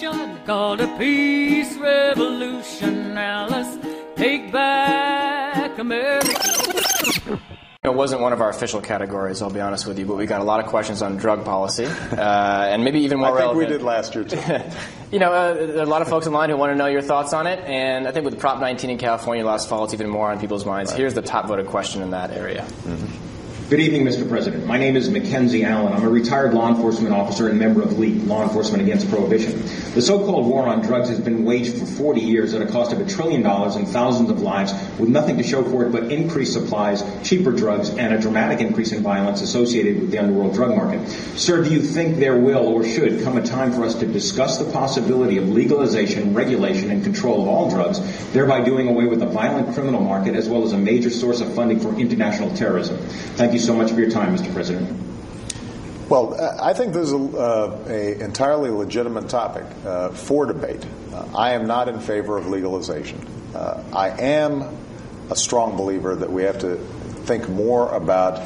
revolution, called a peace revolution. Now let's take back America. It wasn't one of our official categories, I'll be honest with you, but we got a lot of questions on drug policy, and maybe even more relevant. I think we did last year, too. There are a lot of folks online who want to know your thoughts on it, and I think with Prop 19 in California last fall, it's even more on people's minds. Right. Here's the top voted question in that area. Mm-hmm. Good evening, Mr. President. My name is Mackenzie Allen. I'm a retired law enforcement officer and member of LEAP, Law Enforcement Against Prohibition. The so-called war on drugs has been waged for 40 years at a cost of $1 trillion and thousands of lives, with nothing to show for it but increased supplies, cheaper drugs, and a dramatic increase in violence associated with the underworld drug market. Sir, do you think there will or should come a time for us to discuss the possibility of legalization, regulation, and control of all drugs, thereby doing away with the violent criminal market as well as a major source of funding for international terrorism? Thank you so much for your time, Mr. President. Well, I think this is a entirely legitimate topic for debate. I am not in favor of legalization. I am a strong believer that we have to think more about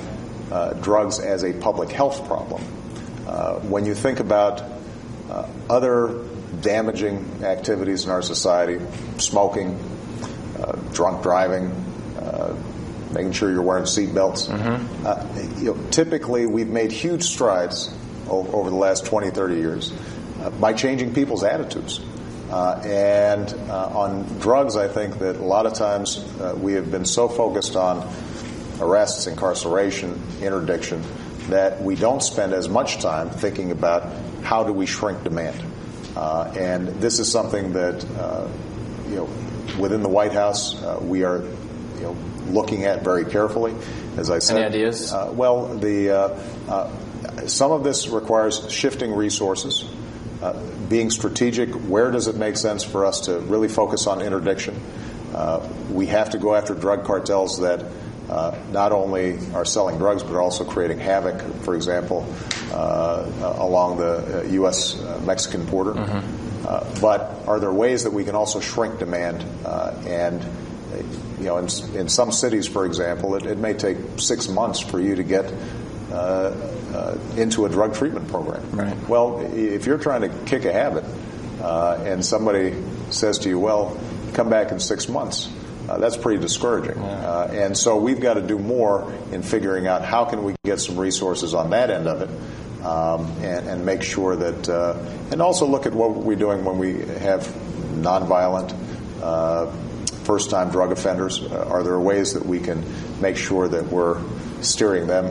drugs as a public health problem. When you think about other damaging activities in our society, smoking, drunk driving, making sure you're wearing seatbelts. Mm-hmm. Typically, we've made huge strides over the last 20, 30 years by changing people's attitudes. And on drugs, I think that a lot of times we have been so focused on arrests, incarceration, interdiction, that we don't spend as much time thinking about how do we shrink demand. And this is something that, within the White House, we are, looking at very carefully. As I said, any ideas? Some of this requires shifting resources, being strategic. Where does it make sense for us to really focus on interdiction? We have to go after drug cartels that not only are selling drugs but are also creating havoc, for example, along the U.S.-Mexican border. Mm-hmm. But are there ways that we can also shrink demand and in some cities, for example, it may take 6 months for you to get into a drug treatment program. Right. Well, if you're trying to kick a habit and somebody says to you, well, come back in 6 months, that's pretty discouraging. Yeah. And so we've got to do more in figuring out how can we get some resources on that end of it and make sure that, and also look at what we're doing when we have nonviolent first-time drug offenders. Are there ways that we can make sure that we're steering them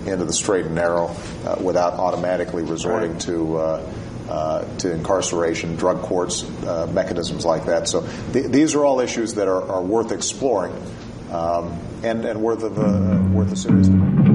into the straight and narrow without automatically resorting to incarceration, drug courts, mechanisms like that? So these are all issues that are worth exploring and worth a serious debate.